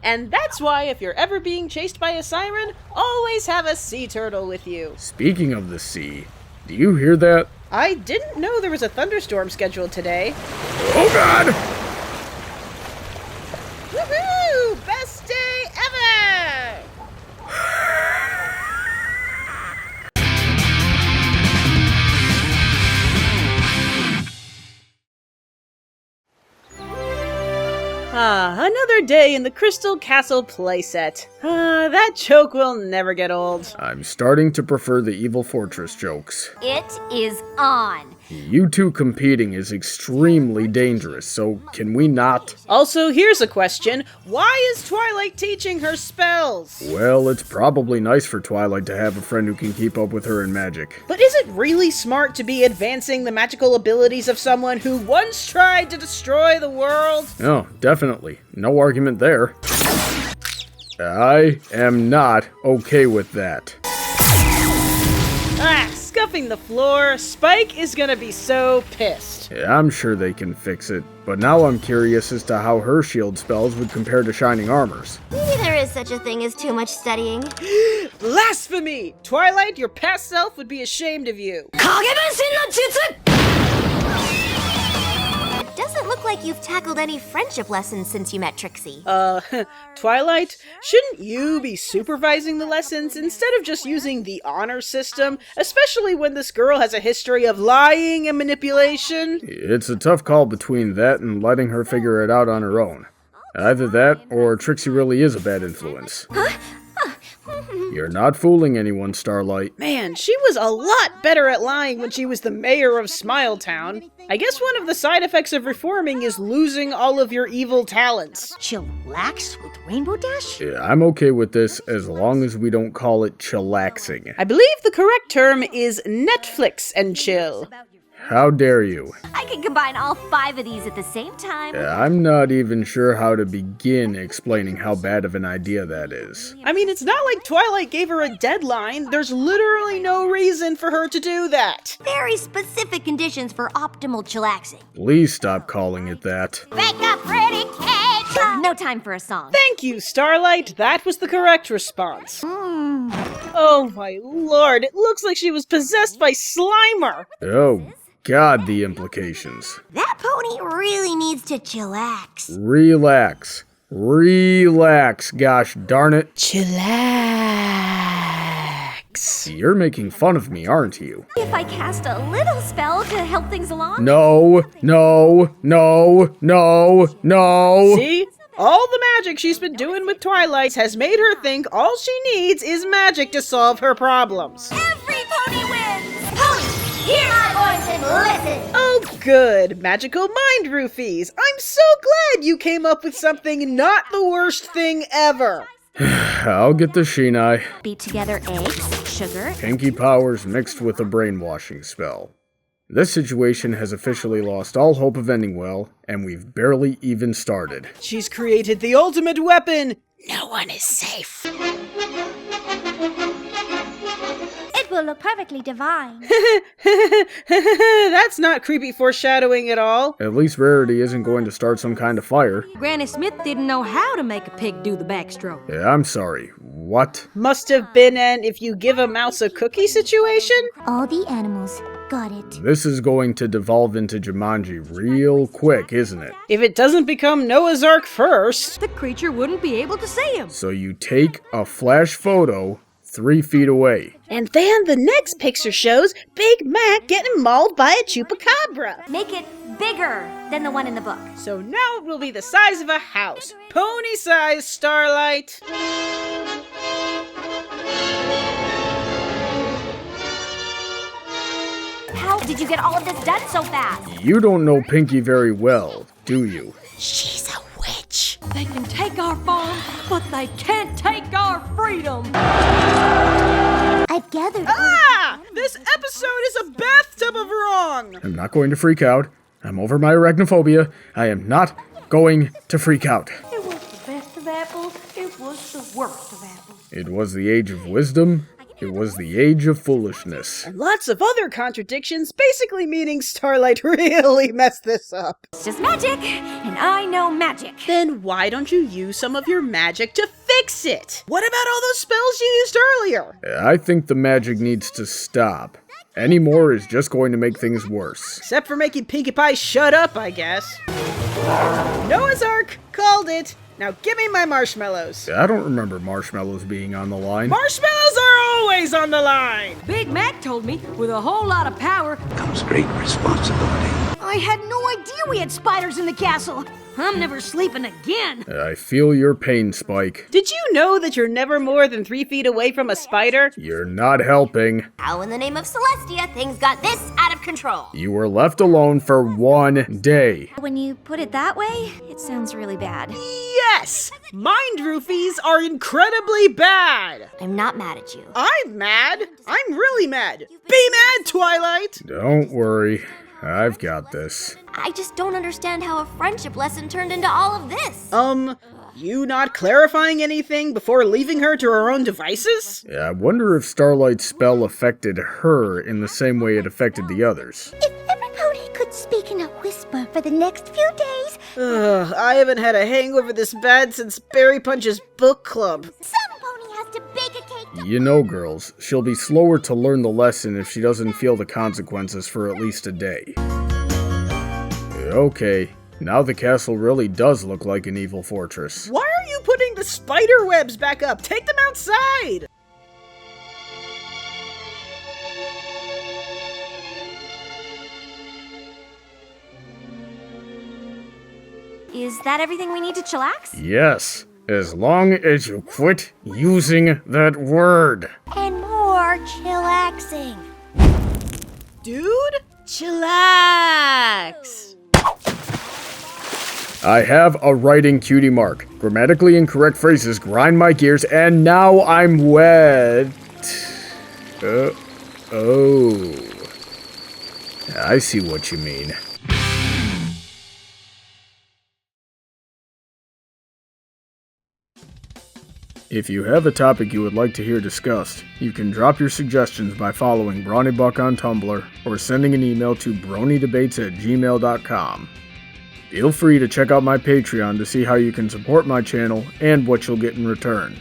And that's why if you're ever being chased by a siren, always have a sea turtle with you. Speaking of the sea, do you hear that? I didn't know there was a thunderstorm scheduled today. Oh God! Woohoo! Best day ever! Another day in the Crystal Castle playset. That joke will never get old. I'm starting to prefer the Evil Fortress jokes. It is on. You two competing is extremely dangerous, so can we not? Also, here's a question. Why is Twilight teaching her spells? Well, it's probably nice for Twilight to have a friend who can keep up with her in magic. But is it really smart to be advancing the magical abilities of someone who once tried to destroy the world? Oh, definitely. No argument there. I am not okay with that. Scuffing the floor, Spike is gonna be so pissed. Yeah, I'm sure they can fix it, but now I'm curious as to how her shield spells would compare to Shining Armor's. Maybe there is such a thing as too much studying. Blasphemy! Twilight, your past self would be ashamed of you. It doesn't look like you've tackled any friendship lessons since you met Trixie. Twilight, shouldn't you be supervising the lessons instead of just using the honor system, especially when this girl has a history of lying and manipulation? It's a tough call between that and letting her figure it out on her own. Either that, or Trixie really is a bad influence. You're not fooling anyone, Starlight. Man, she was a lot better at lying when she was the mayor of Smiletown. I guess one of the side effects of reforming is losing all of your evil talents. Chillax with Rainbow Dash? Yeah, I'm okay with this as long as we don't call it chillaxing. I believe the correct term is Netflix and chill. How dare you? I can combine all 5 of these at the same time. I'm not even sure how to begin explaining how bad of an idea that is. I mean, it's not like Twilight gave her a deadline. There's literally no reason for her to do that. Very specific conditions for optimal chillaxing. Please stop calling it that. Wake up, ready, kid! No time for a song. Thank you, Starlight. That was the correct response. Oh my lord, it looks like she was possessed by Slimer. Oh God, the implications. That pony really needs to chillax. Relax. Relax, gosh darn it. Chillax. You're making fun of me, aren't you? If I cast a little spell to help things along? No, no, no, no, no. See? All the magic she's been doing with Twilight has made her think all she needs is magic to solve her problems. Every pony wins! Pony, hear our voice and listen! Oh good, magical mind roofies. I'm so glad you came up with something not the worst thing ever. I'll get the Shinai. Beat together eggs, sugar. Pinky powers mixed with a brainwashing spell. This situation has officially lost all hope of ending well, and we've barely even started. She's created the ultimate weapon. No one is safe. It will look perfectly divine. That's not creepy foreshadowing at all. At least Rarity isn't going to start some kind of fire. Granny Smith didn't know how to make a pig do the backstroke. Yeah, I'm sorry. What? Must have been an if you give a mouse a cookie situation? All the animals got it. This is going to devolve into Jumanji real quick, isn't it? If it doesn't become Noah's Ark first. The creature wouldn't be able to see him. So you take a flash photo 3 feet away. And then the next picture shows Big Mac getting mauled by a chupacabra. Make it bigger than the one in the book. So now it will be the size of a house. Pony size, Starlight. How did you get all of this done so fast? You don't know Pinky very well, do you? She's a witch. They can take our farm, but they can't take our freedom. I've gathered. Ah! This episode is a bathtub of wrong. I'm not going to freak out. I'm over my arachnophobia. I am not going to freak out. It was the best of apples. It was the worst of apples. It was the age of wisdom. It was the age of foolishness. And lots of other contradictions, basically meaning Starlight really messed this up. It's just magic, and I know magic. Then why don't you use some of your magic to fix it? What about all those spells you used earlier? I think the magic needs to stop. Any more is just going to make things worse. Except for making Pinkie Pie shut up, I guess. Noah's Ark! Called it! Now give me my marshmallows. I don't remember marshmallows being on the line. Marshmallows are always on the line! Big Mac told me with a whole lot of power. Comes great responsibility. I had no idea we had spiders in the castle. I'm never sleeping again. I feel your pain, Spike. Did you know that you're never more than 3 feet away from a spider? You're not helping. How in the name of Celestia things got this out of control? You were left alone for 1 day. When you put it that way, it sounds really bad. Yes! Mind roofies are incredibly bad! I'm not mad at you. I'm mad! I'm really mad! Be mad, Twilight! Don't worry. I've got this. I just don't understand how a friendship lesson turned into all of this. You not clarifying anything before leaving her to her own devices? I wonder if Starlight's spell affected her in the same way it affected the others. If every pony could speak in a whisper for the next few days, I haven't had a hangover this bad since Barry Punch's book club. some pony has to bake a cake to You know, girls, she'll be slower to learn the lesson if she doesn't feel the consequences for at least a day. Okay, now the castle really does look like an evil fortress. Why are you putting the spider webs back up? Take them outside! Is that everything we need to chillax? Yes, as long as you quit using that word. and more chillaxing. Dude, chillax! I have a writing cutie mark. Grammatically incorrect phrases grind my gears, and now I'm wet. Oh. I see what you mean. If you have a topic you would like to hear discussed, you can drop your suggestions by following Brawny Buck on Tumblr or sending an email to bronydebates@gmail.com. Feel free to check out my Patreon to see how you can support my channel and what you'll get in return.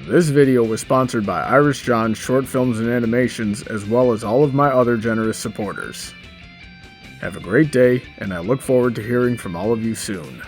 This video was sponsored by Irish John's Short Films and Animations, as well as all of my other generous supporters. Have a great day, and I look forward to hearing from all of you soon.